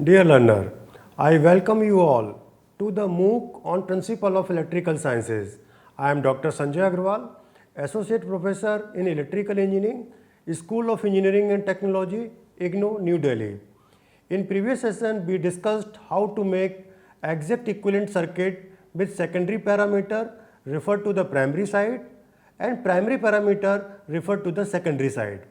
Dear learner, I welcome you all to the MOOC on Principle of Electrical Sciences. I am Dr. Sanjay Agrawal, Associate Professor in Electrical Engineering, School of Engineering and Technology, IGNOU, New Delhi. In previous session, we discussed how to make exact equivalent circuit with secondary parameter referred to the primary side and primary parameter referred to the secondary side.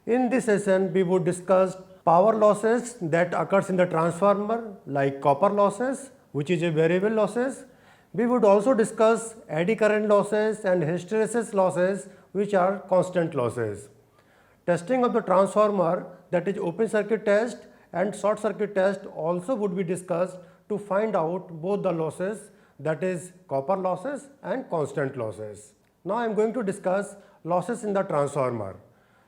In this session, we would discuss power losses that occurs in the transformer like copper losses, which is a variable losses. We would also discuss eddy current losses and hysteresis losses, which are constant losses. Testing of the transformer, that is open circuit test and short circuit test, also would be discussed to find out both the losses, that is copper losses and constant losses. Now I am going to discuss losses in the transformer.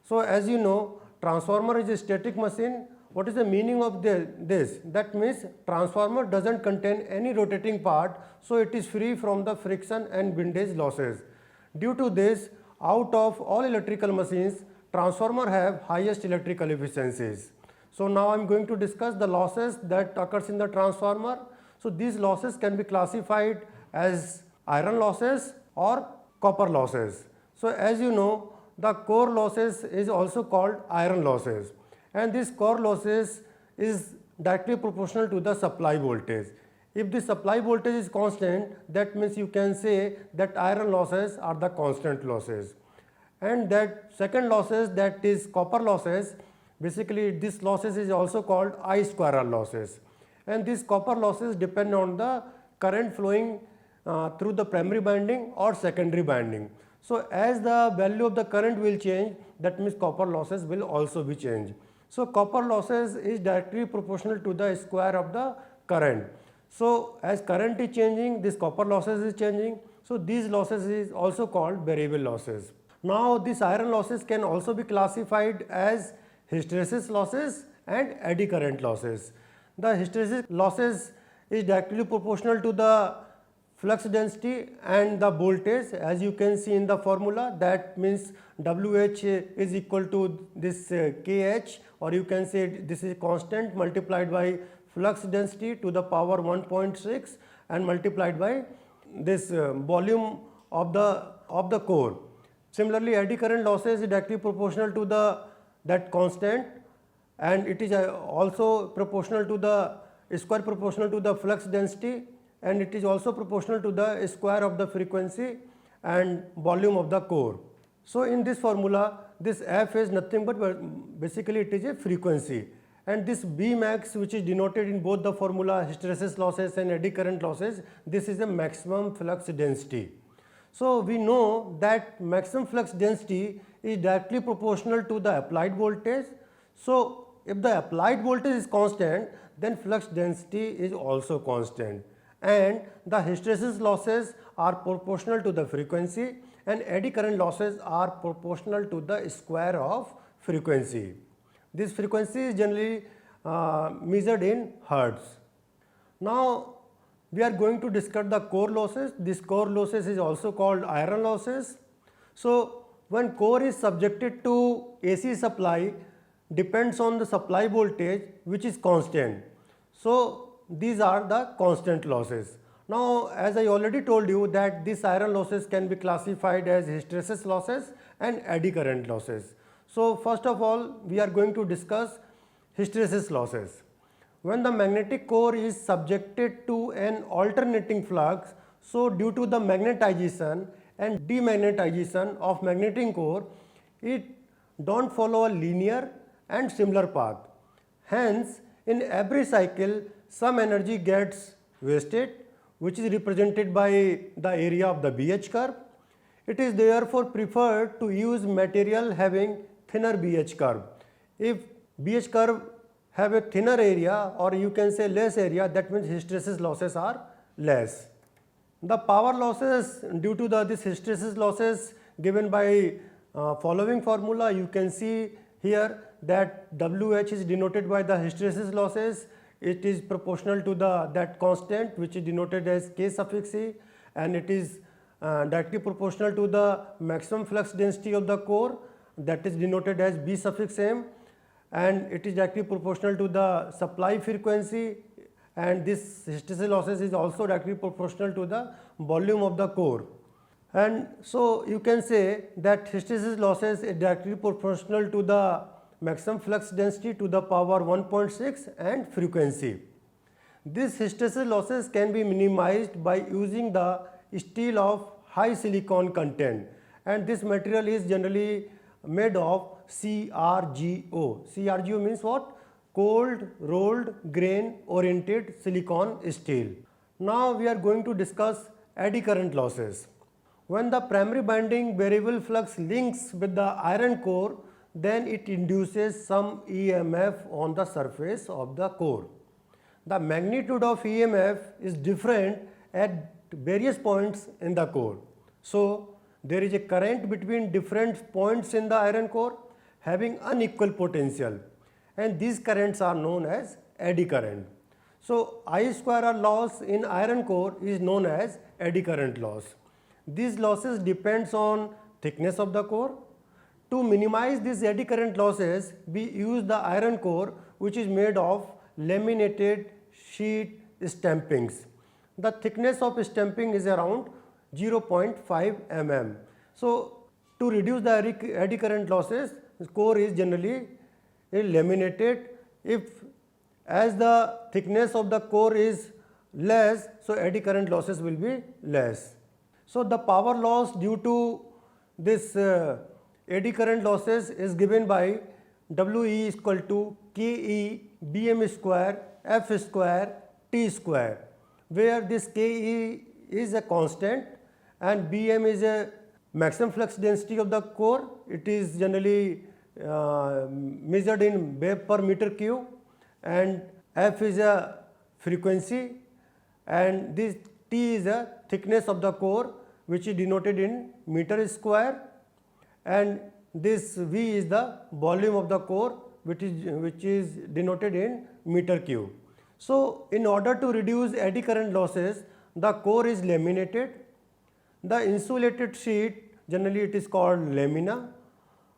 So as you know, transformer is a static machine. What is the meaning of this? That means transformer doesn't contain any rotating part, so it is free from the friction and windage losses. Due to this, out of all electrical machines, transformer have highest electrical efficiencies. So now I am going to discuss the losses that occurs in the transformer. So these losses can be classified as iron losses or copper losses. So as you know, the core losses is also called iron losses, and this core losses is directly proportional to the supply voltage. If the supply voltage is constant, that means you can say that iron losses are the constant losses. And that second losses, that is copper losses, basically this losses is also called I square R losses, and these copper losses depend on the current flowing through the primary winding or secondary winding. So as the value of the current will change, that means copper losses will also be changed. So copper losses is directly proportional to the square of the current. So as current is changing, this copper losses is changing. So these losses is also called variable losses. Now these iron losses can also be classified as hysteresis losses and eddy current losses. The hysteresis losses is directly proportional to the flux density and the voltage, as you can see in the formula. That means WH is equal to this KH, or you can say this is constant multiplied by flux density to the power 1.6 and multiplied by this volume of the core. Similarly, eddy current losses is directly proportional to that constant, and it is also proportional to the square proportional to the flux density, and it is also proportional to the square of the frequency and volume of the core. So in this formula, this F is nothing but basically it is a frequency, and this B max, which is denoted in both the formula hysteresis losses and eddy current losses, this is a maximum flux density. So we know that maximum flux density is directly proportional to the applied voltage. So if the applied voltage is constant, then flux density is also constant, and the hysteresis losses are proportional to the frequency, and eddy current losses are proportional to the square of frequency. This frequency is generally measured in hertz. Now we are going to discuss the core losses. This core losses is also called iron losses. So when core is subjected to AC supply, depends on the supply voltage, which is constant. So these are the constant losses. Now as I already told you that these iron losses can be classified as hysteresis losses and eddy current losses. So first of all, we are going to discuss hysteresis losses. When the magnetic core is subjected to an alternating flux, so due to the magnetization and demagnetization of magnetic core, it don't follow a linear and similar path. Hence, in every cycle, some energy gets wasted, which is represented by the area of the BH curve. It is therefore preferred to use material having thinner BH curve. If BH curve have a thinner area, or you can say less area, that means hysteresis losses are less. The power losses due to this hysteresis losses given by following formula, you can see here that WH is denoted by the hysteresis losses. It is proportional to that constant, which is denoted as K suffix E, and it is directly proportional to the maximum flux density of the core, that is denoted as B suffix M, and it is directly proportional to the supply frequency, and this hysteresis losses is also directly proportional to the volume of the core. And so you can say that hysteresis losses is directly proportional to the maximum flux density to the power 1.6 and frequency. These hysteresis losses can be minimized by using the steel of high silicon content, and this material is generally made of CRGO. CRGO means what? Cold rolled grain oriented silicon steel. Now we are going to discuss eddy current losses. When the primary binding variable flux links with the iron core, then it induces some EMF on the surface of the core. The magnitude of EMF is different at various points in the core. So there is a current between different points in the iron core having unequal potential, and these currents are known as eddy current. So I square R loss in iron core is known as eddy current loss. These losses depends on thickness of the core. To minimize these eddy current losses, we use the iron core which is made of laminated sheet stampings. The thickness of stamping is around 0.5 mm. So to reduce the eddy current losses, the core is generally laminated. If as the thickness of the core is less, so eddy current losses will be less. So the power loss due to this eddy current losses is given by WE is equal to KE BM square F square T square, where this KE is a constant and BM is a maximum flux density of the core. It is generally measured in wave per meter cube, and F is a frequency, and this T is a thickness of the core which is denoted in meter square, and this V is the volume of the core which is denoted in meter cube. So in order to reduce eddy current losses, the core is laminated. The insulated sheet, generally it is called lamina,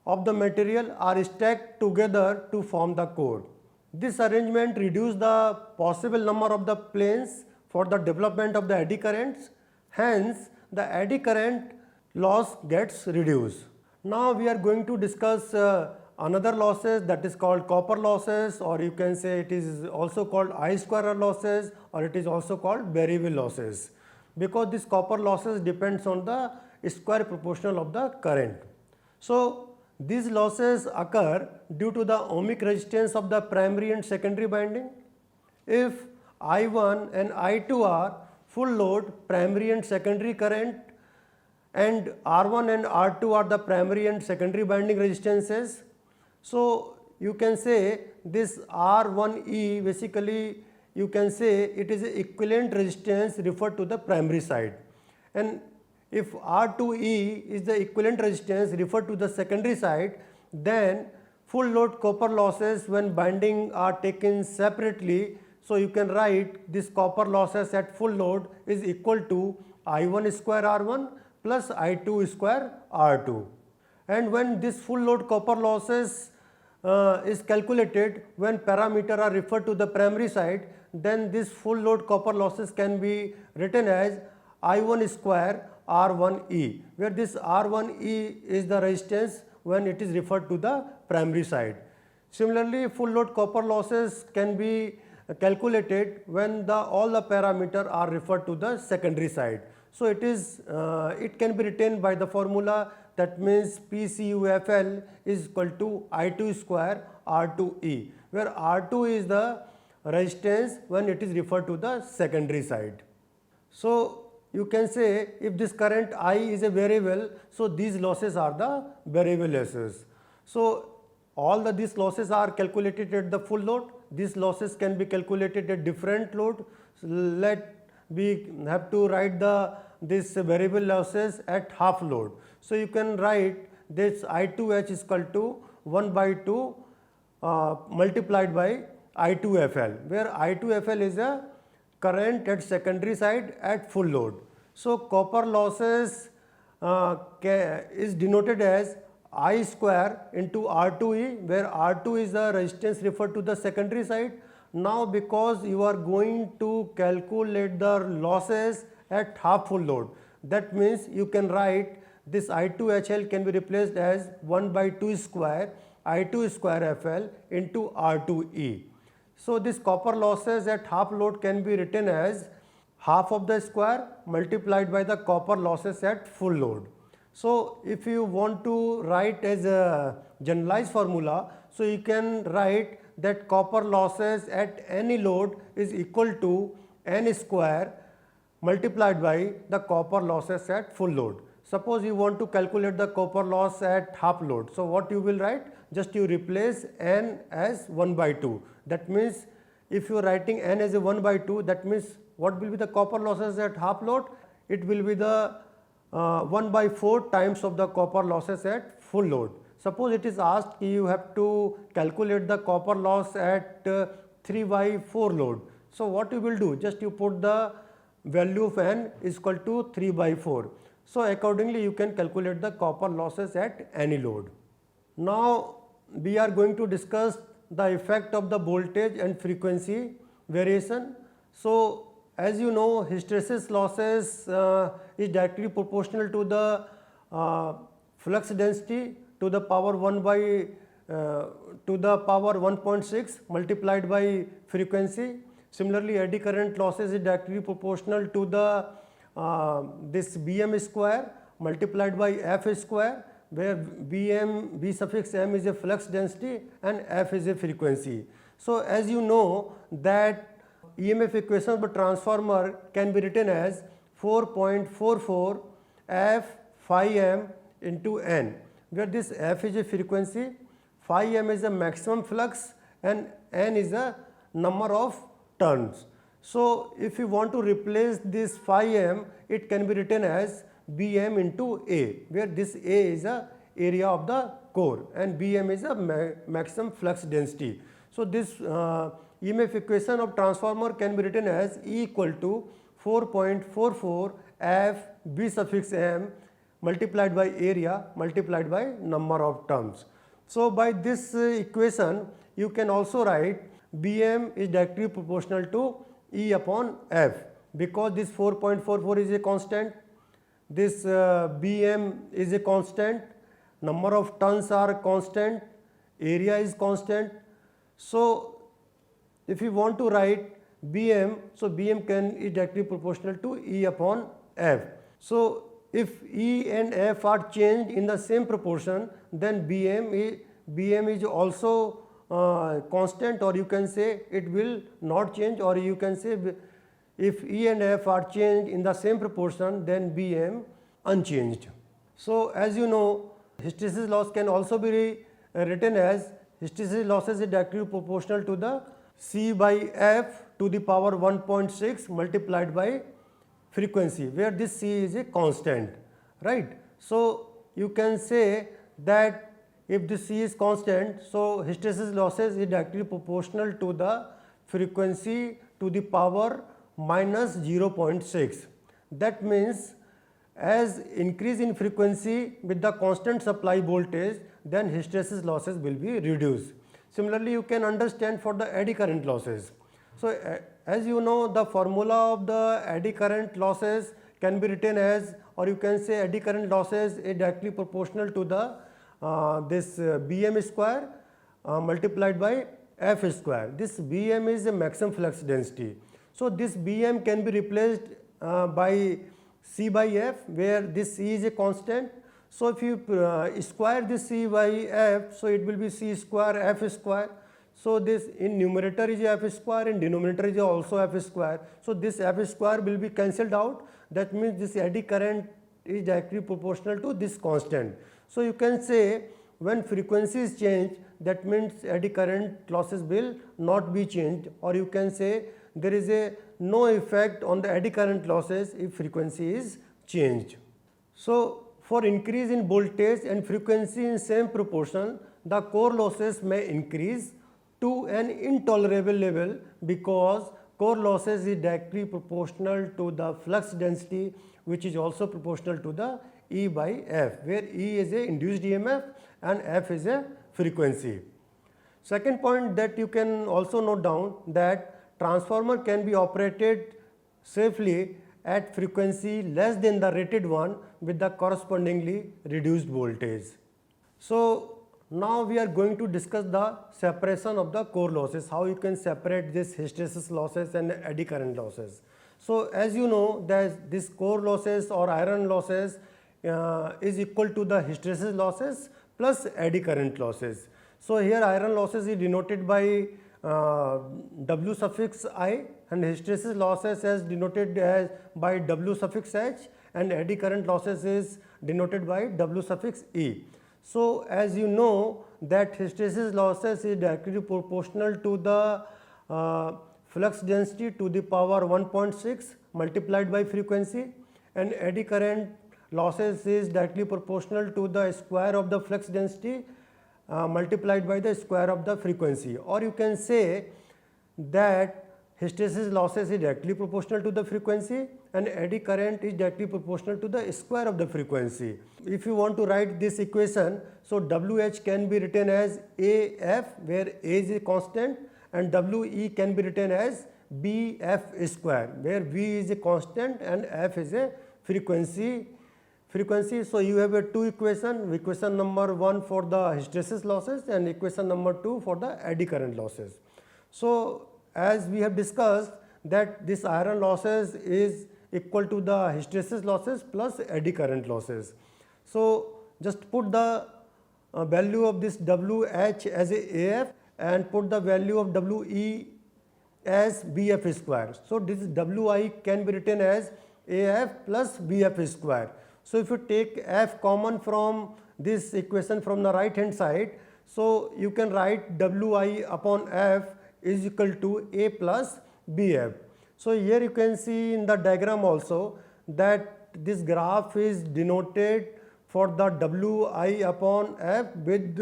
of the material are stacked together to form the core. This arrangement reduces the possible number of the planes for the development of the eddy currents. Hence, the eddy current loss gets reduced. Now we are going to discuss another losses, that is called copper losses, or you can say it is also called I square R losses, or it is also called variable losses, because this copper losses depends on the square proportional of the current. So these losses occur due to the ohmic resistance of the primary and secondary binding. If I1 and I2 are full load primary and secondary current, and R1 and R2 are the primary and secondary binding resistances, so you can say this R1E, basically you can say it is equivalent resistance referred to the primary side, and if R2E is the equivalent resistance referred to the secondary side, then full load copper losses when binding are taken separately. So you can write this copper losses at full load is equal to I1 square R1 plus I2 square R2. And when this full load copper losses is calculated when parameter are referred to the primary side, then this full load copper losses can be written as I1 square R1E, where this R1E is the resistance when it is referred to the primary side. Similarly, full load copper losses can be calculated when all the parameter are referred to the secondary side. So it can be written by the formula, that means PCUFL is equal to I2 square R2E, where R2 is the resistance when it is referred to the secondary side. So you can say if this current I is a variable, so these losses are the variable losses. So all these losses are calculated at the full load. These losses can be calculated at different load. So we have to write this variable losses at half load. So you can write this I2H is equal to 1 by 2 multiplied by I2FL, where I2FL is a current at secondary side at full load. So copper losses is denoted as I square into R2E, where R2 is the resistance referred to the secondary side. Now because you are going to calculate the losses at half full load, that means you can write this I2HL can be replaced as 1 by 2 square I2 square FL into R2E. So this copper losses at half load can be written as half of the square multiplied by the copper losses at full load. So if you want to write as a generalized formula, so you can write that copper losses at any load is equal to N square multiplied by the copper losses at full load. Suppose you want to calculate the copper loss at half load. So what you will write? Just you replace N as 1 by 2. That means if you are writing N as a 1 by 2, that means what will be the copper losses at half load? It will be the 1 by 4 times of the copper losses at full load. Suppose it is asked you have to calculate the copper loss at 3 by 4 load. So what you will do? Just you put the value of N is equal to 3 by 4. So accordingly you can calculate the copper losses at any load. Now we are going to discuss the effect of the voltage and frequency variation. So as you know, hysteresis losses is directly proportional to the flux density to the power 1 by to the power 1.6 multiplied by frequency. Similarly, eddy current losses is directly proportional to the this Bm square multiplied by F square, where Bm, B suffix m is a flux density and F is a frequency. So as you know that EMF equation of a transformer can be written as 4.44 F phi m into N, where this F is a frequency, phi m is a maximum flux and N is a number of turns. So if you want to replace this phi m, it can be written as Bm into A, where this A is a area of the core and Bm is a maximum flux density. So this EMF equation of transformer can be written as E equal to 4.44 F B suffix m multiplied by area multiplied by number of terms. So by this equation you can also write Bm is directly proportional to E upon F, because this 4.44 is a constant, this Bm is a constant, number of turns are constant, area is constant. So if you want to write Bm, so Bm is directly proportional to E upon F. So if E and F are changed in the same proportion, then Bm is also constant, or you can say it will not change, or you can say if E and F are changed in the same proportion, then Bm unchanged. So as you know, hysteresis loss can also be written as hysteresis losses is directly proportional to the C by F to the power 1.6 multiplied by frequency, where this C is a constant, right? So you can say that if this C is constant, so hysteresis losses is directly proportional to the frequency to the power minus 0.6. That means as increase in frequency with the constant supply voltage, then hysteresis losses will be reduced. Similarly, you can understand for the eddy current losses. So as you know, the formula of the eddy current losses can be written as, or you can say eddy current losses is directly proportional to the this Bm square multiplied by F square. This Bm is a maximum flux density. So this Bm can be replaced by C by F, where this C is a constant. So if you square this C by F, so it will be C square F square. So this in numerator is F square, in denominator is also F square. So this F square will be cancelled out. That means this eddy current is directly proportional to this constant. So you can say when frequency is changed, that means eddy current losses will not be changed, or you can say there is no effect on the eddy current losses if frequency is changed. So for increase in voltage and frequency in same proportion, the core losses may increase to an intolerable level, because core losses is directly proportional to the flux density, which is also proportional to the E by F, where E is a induced EMF and F is a frequency. Second point that you can also note down, that transformer can be operated safely at frequency less than the rated one with the correspondingly reduced voltage. So now we are going to discuss the separation of the core losses, how you can separate this hysteresis losses and eddy current losses. So as you know that this core losses or iron losses is equal to the hysteresis losses plus eddy current losses. So here iron losses is denoted by W suffix I, and hysteresis losses is denoted as by W suffix H, and eddy current losses is denoted by W suffix E. So as you know that hysteresis losses is directly proportional to the flux density to the power 1.6 multiplied by frequency, and eddy current losses is directly proportional to the square of the flux density multiplied by the square of the frequency. Or you can say that hysteresis losses is directly proportional to the frequency and eddy current is directly proportional to the square of the frequency. If you want to write this equation, so WH can be written as AF, where A is a constant, and WE can be written as BF square, where V is a constant and F is a frequency. So you have a two equation, equation number 1 for the hysteresis losses and equation number 2 for the eddy current losses. So as we have discussed that this iron losses is equal to the hysteresis losses plus eddy current losses. So just put the value of this WH as a AF and put the value of WE as BF square. So this WI can be written as AF plus BF square. So if you take F common from this equation from the right hand side, so you can write Wi upon F is equal to A plus BF. So here you can see in the diagram also that this graph is denoted for the Wi upon F with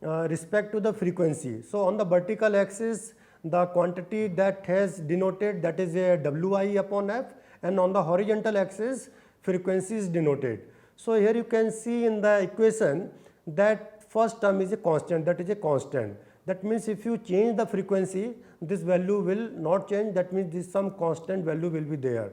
respect to the frequency. So on the vertical axis the quantity that has denoted, that is a Wi upon F, and on the horizontal axis frequency is denoted. So here you can see in the equation that first term is a constant, that is a constant. That means if you change the frequency, this value will not change, that means this some constant value will be there.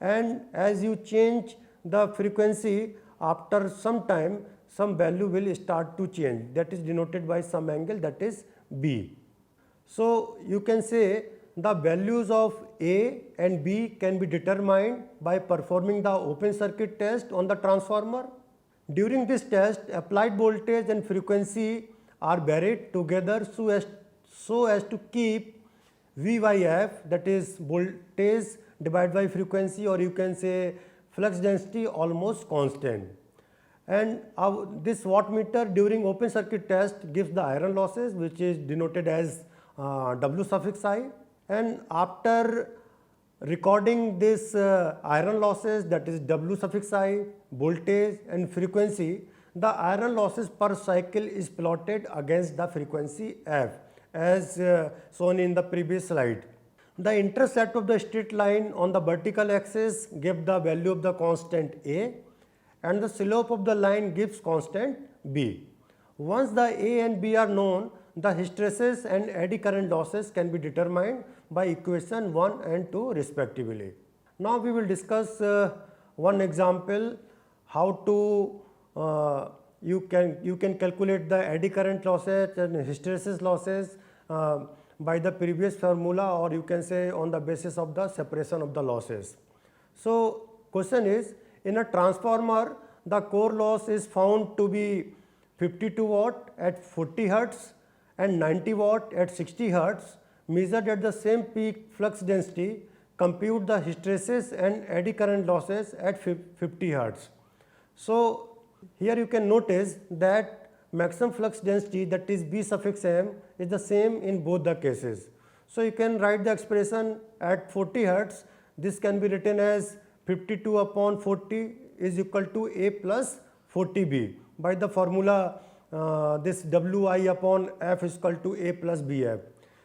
And as you change the frequency, after some time some value will start to change, that is denoted by some angle, that is B. So you can say the values of A and B can be determined by performing the open circuit test on the transformer. During this test, applied voltage and frequency are varied together so as to keep V by F, that is voltage divided by frequency, or you can say flux density, almost constant. And this wattmeter during open circuit test gives the iron losses, which is denoted as W suffix I. And after recording this iron losses, that is W suffix I, voltage and frequency, the iron losses per cycle is plotted against the frequency F, as shown in the previous slide. The intercept of the straight line on the vertical axis gives the value of the constant A, and the slope of the line gives constant B. Once the A and B are known, the hysteresis and eddy current losses can be determined by equation 1 and 2 respectively. Now we will discuss one example how to you can calculate the eddy current losses and hysteresis losses by the previous formula, or you can say on the basis of the separation of the losses. So question is, in a transformer the core loss is found to be 52 watt at 40 hertz and 90 watt at 60 hertz, measured at the same peak flux density. Compute the hysteresis and eddy current losses at 50 hertz. So here you can notice that maximum flux density, that is B suffix m, is the same in both the cases. So you can write the expression at 40 hertz. This can be written as 52 upon 40 is equal to A plus 40B by the formula this Wi upon F is equal to A plus BF.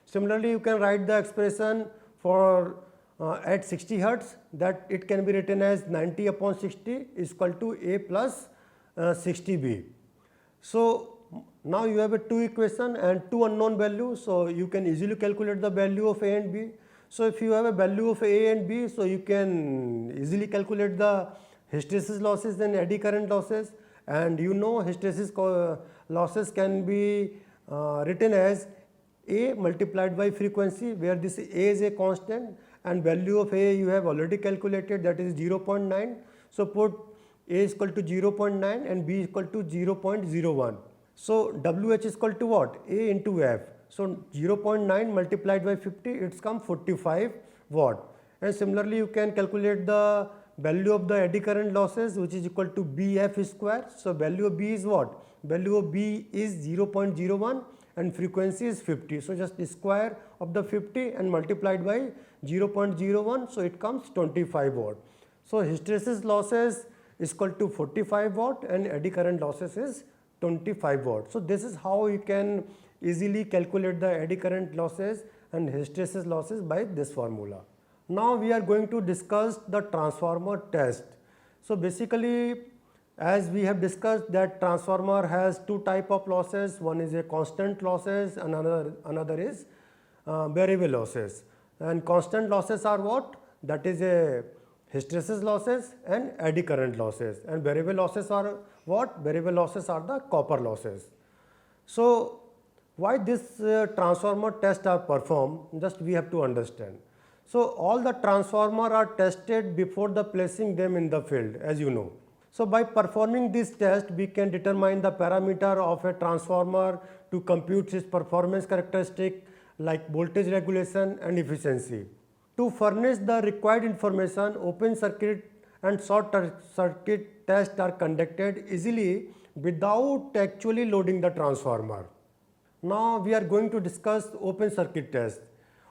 Similarly, you can write the expression for at 60 hertz, that it can be written as 90 upon 60 is equal to A plus 60B. So now you have a two equation and two unknown values, so you can easily calculate the value of A and B. So if you have a value of A and B, so you can easily calculate the hysteresis losses and eddy current losses, and you know hysteresis losses can be written as A multiplied by frequency, where this A is a constant and value of A you have already calculated, that is 0.9. So put A is equal to 0.9 and B is equal to 0.01. So WH is equal to what? A into F. So 0.9 multiplied by 50, it's come 45 watt. And similarly you can calculate the value of the eddy current losses, which is equal to BF square. So value of B is what? Value of B is 0.01 and frequency is 50. So just square of the 50 and multiplied by 0.01, so it comes 25 watt. So hysteresis losses is equal to 45 watt and eddy current losses is 25 watt. So this is how you can easily calculate the eddy current losses and hysteresis losses by this formula. Now we are going to discuss the transformer test. So basically, as we have discussed, that transformer has two type of losses. One is a constant losses and another is variable losses. And constant losses are what? That is a hysteresis losses and eddy current losses. And variable losses are what? Variable losses are the copper losses. So why this transformer tests are performed, just we have to understand. So all the transformer are tested before the placing them in the field, as you know. So by performing this test, we can determine the parameter of a transformer to compute its performance characteristic like voltage regulation and efficiency. To furnish the required information, open circuit and short circuit tests are conducted easily without actually loading the transformer. Now we are going to discuss open circuit test.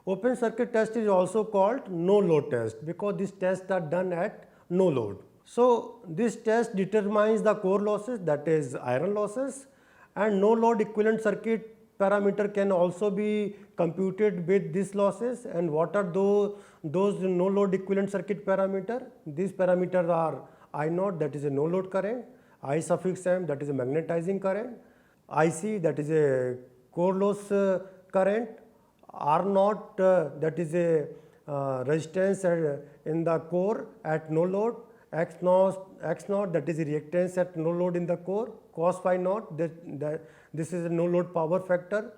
Open circuit test is also called no load test because these tests are done at no load. So this test determines the core losses, that is iron losses, and no load equivalent circuit parameter can also be computed with these losses. And what are those no load equivalent circuit parameter? These parameters are I naught, that is a no load current, I suffix m, that is a magnetizing current, IC, that is a core loss current, R naught, that is a resistance in the core at no load, X naught, that is a reactance at no load in the core, cos phi naught, this is a no load power factor.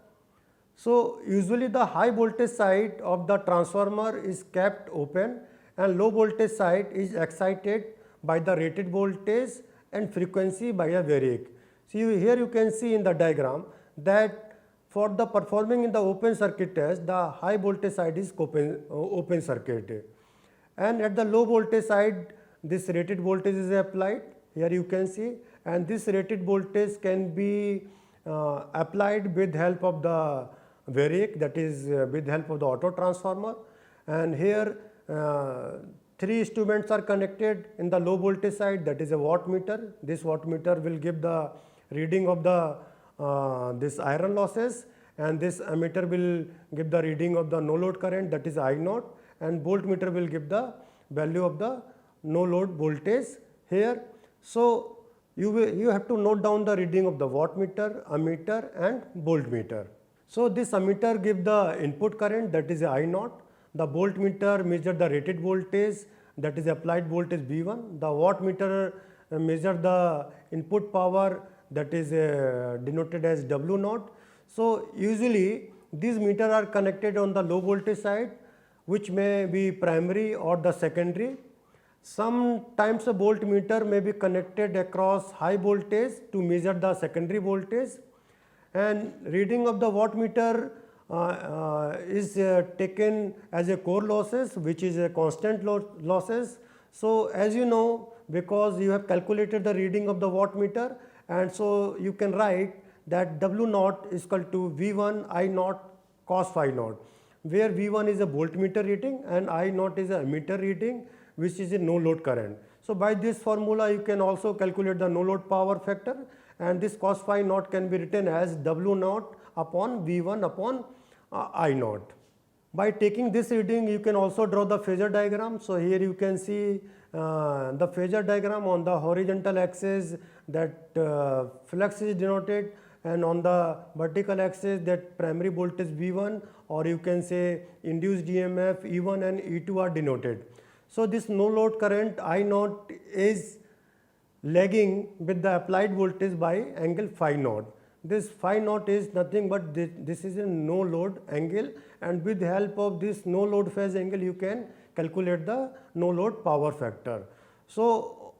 So usually the high voltage side of the transformer is kept open and low voltage side is excited by the rated voltage and frequency by a variac. So here you can see in the diagram that for the performing in the open circuit test, the high voltage side is open circuit, and at the low voltage side this rated voltage is applied. Here you can see, and this rated voltage can be applied with help of the variac, that is with help of the auto transformer. And here three instruments are connected in the low voltage side, that is a wattmeter. This wattmeter will give the reading of the this iron losses, and this ammeter will give the reading of the no load current, that is I naught, and voltmeter will give the value of the no load voltage here. So you have to note down the reading of the wattmeter, ammeter and voltmeter. So this ammeter give the input current, that is I naught. The voltmeter measure the rated voltage, that is applied voltage V1. The wattmeter measure the input power, that is denoted as W naught. So usually these meters are connected on the low voltage side, which may be primary or the secondary. Sometimes a voltmeter may be connected across high voltage to measure the secondary voltage, and reading of the wattmeter is taken as a core losses, which is a constant losses. So as you know, because you have calculated the reading of the wattmeter, and so you can write that W naught is equal to V1 I naught cos phi naught, where V1 is a voltmeter reading and I naught is a ammeter reading, which is a no load current. So by this formula you can also calculate the no load power factor, and this cos phi naught can be written as W naught upon V1 upon I naught. By taking this reading, you can also draw the phasor diagram. So here you can see the phasor diagram. On the horizontal axis, that flux is denoted, and on the vertical axis, that primary voltage V1, or you can say induced EMF E1 and E2 are denoted. So this no load current I naught is lagging with the applied voltage by angle phi naught. This phi naught is nothing but this is a no load angle, and with the help of this no load phase angle you can calculate the no load power factor. So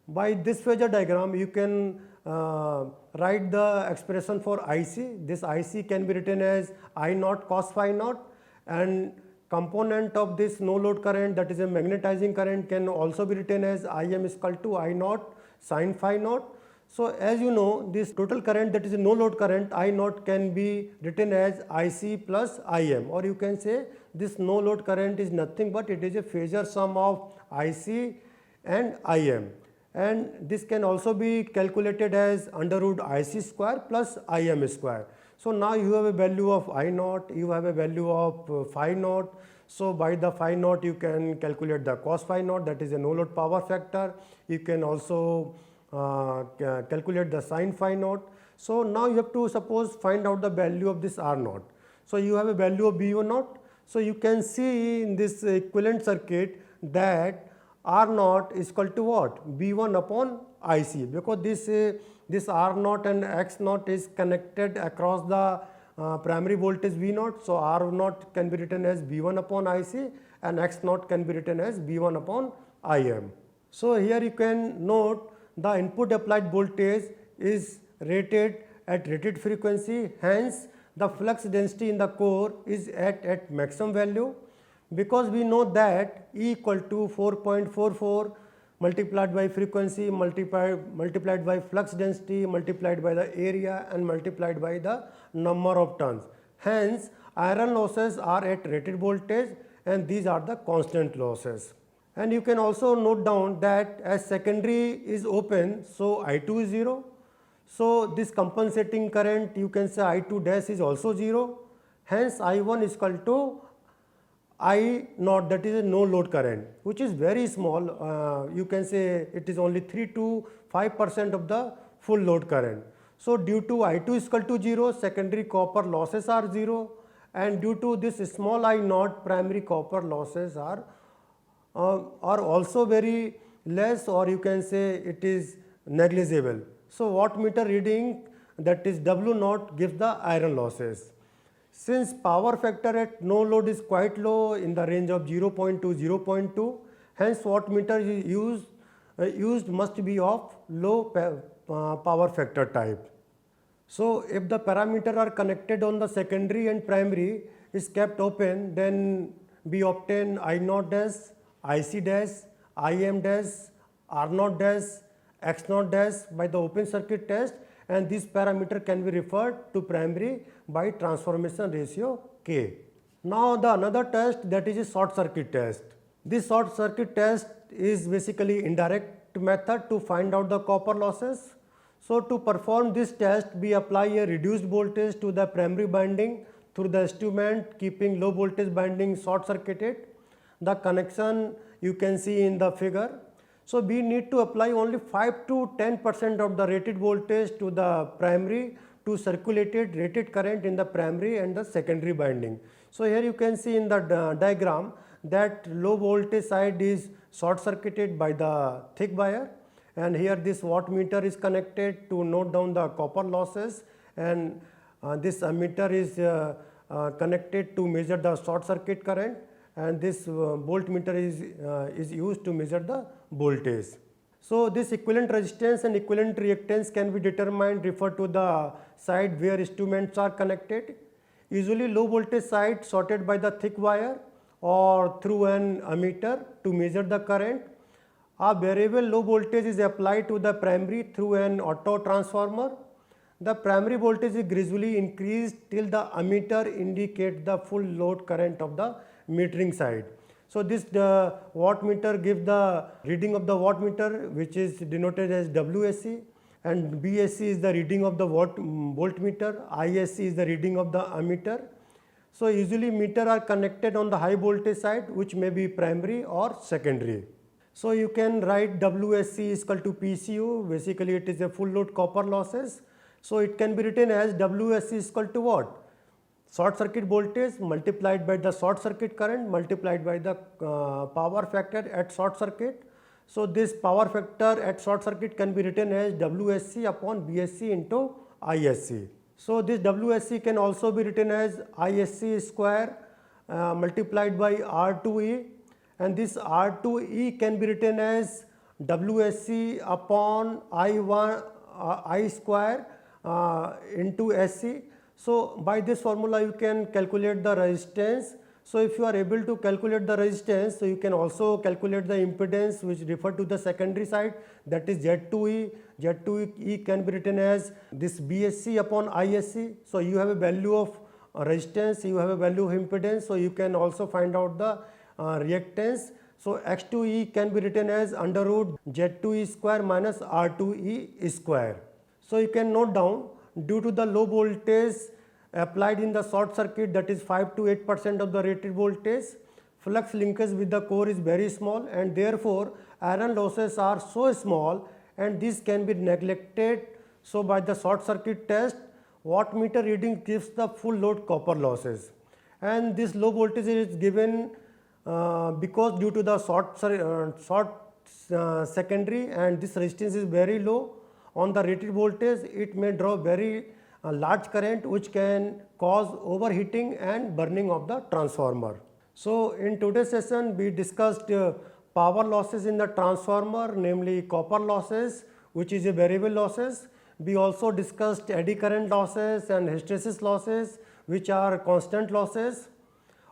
by this phasor diagram you can write the expression for IC. This IC can be written as I naught cos phi naught, and component of this no load current, that is a magnetizing current, can also be written as Im is equal to I naught sin phi naught. So as you know, this total current, that is a no load current I naught, can be written as IC plus Im, or you can say this no load current is nothing but it is a phasor sum of IC and Im, and this can also be calculated as under root IC square plus Im square. So now you have a value of I naught, you have a value of phi naught. So by the phi naught you can calculate the cos phi naught, that is a no load power factor. You can also calculate the sin phi naught. So now you have to suppose find out the value of this R naught. So you have a value of B1 naught. So you can see in this equivalent circuit that R naught is equal to what? B1 upon IC, because this R naught and X naught is connected across the primary voltage V naught. So R naught can be written as B1 upon IC, and X naught can be written as B1 upon Im. So here you can note the input applied voltage is rated at rated frequency, hence the flux density in the core is at maximum value, because we know that E equal to 4.44 multiplied by frequency multiplied by flux density multiplied by the area and multiplied by the number of turns. Hence iron losses are at rated voltage, and these are the constant losses. And you can also note down that as secondary is open, so I2 is 0. So this compensating current, you can say I2 dash is also 0. Hence I1 is equal to I naught, that is a no load current, which is very small. You can say it is only 3 to 5% of the full load current. So due to I2 is equal to 0, secondary copper losses are 0, and due to this small I naught, primary copper losses are also very less, or you can say it is negligible. So wattmeter reading, that is W naught, gives the iron losses. Since power factor at no load is quite low, in the range of 0.2, 0.2, hence wattmeter used must be of low power factor type. So if the parameter are connected on the secondary and primary is kept open, then we obtain I naught dash, IC dash, Im dash, R naught dash, X naught dash by the open circuit test, and this parameter can be referred to primary by transformation ratio K. Now the another test, that is a short circuit test. This short circuit test is basically indirect method to find out the copper losses. So to perform this test, we apply a reduced voltage to the primary binding through the instrument, keeping low voltage binding short circuited. The connection you can see in the figure. So we need to apply only 5 to 10% of the rated voltage to the primary to circulated rated current in the primary and the secondary binding. So here you can see in the diagram that low voltage side is short circuited by the thick wire, and here this wattmeter is connected to note down the copper losses, and this ammeter is connected to measure the short circuit current, and this voltmeter is used to measure the voltage. So this equivalent resistance and equivalent reactance can be determined, refer to the side where instruments are connected. Usually low voltage side sorted by the thick wire or through an ammeter to measure the current. A variable low voltage is applied to the primary through an auto transformer. The primary voltage is gradually increased till the ammeter indicates the full load current of the metering side. So this wattmeter gives the reading of the wattmeter, which is denoted as WSC, and BSC is the reading of the voltmeter, ISC is the reading of the ammeter. So usually meter are connected on the high voltage side, which may be primary or secondary. So you can write WSC is equal to PCU. Basically it is a full load copper losses. So it can be written as WSC is equal to what? Short circuit voltage multiplied by the short circuit current multiplied by the power factor at short circuit. So this power factor at short circuit can be written as WSC upon BSC into ISC. So this WSC can also be written as ISC square multiplied by R2E, and this R2E can be written as WSC upon I square into SC. So by this formula you can calculate the resistance. So if you are able to calculate the resistance, so you can also calculate the impedance which refer to the secondary side, that is Z2E. Z2E can be written as this BSC upon ISC. So you have a value of resistance, you have a value of impedance, so you can also find out the reactance. So X2E can be written as under root Z2E square minus R2E square. So you can note down, due to the low voltage applied in the short circuit, that is 5 to 8% of the rated voltage, flux linkage with the core is very small, and therefore iron losses are so small and this can be neglected. So by the short circuit test, wattmeter reading gives the full load copper losses, and this low voltage is given because due to the short secondary, and this resistance is very low. On the rated voltage, it may draw very large current which can cause overheating and burning of the transformer. So in today's session we discussed power losses in the transformer, namely copper losses, which is a variable losses. We also discussed eddy current losses and hysteresis losses, which are constant losses.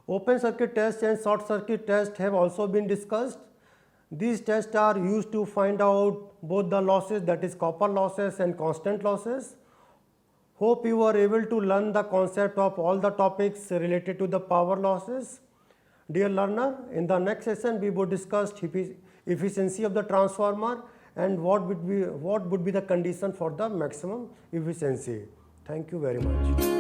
Open circuit test and short circuit test have also been discussed. These tests are used to find out both the losses, that is copper losses and constant losses. Hope you are able to learn the concept of all the topics related to the power losses. Dear learner, in the next session we would discuss efficiency of the transformer and what would be the condition for the maximum efficiency. Thank you very much.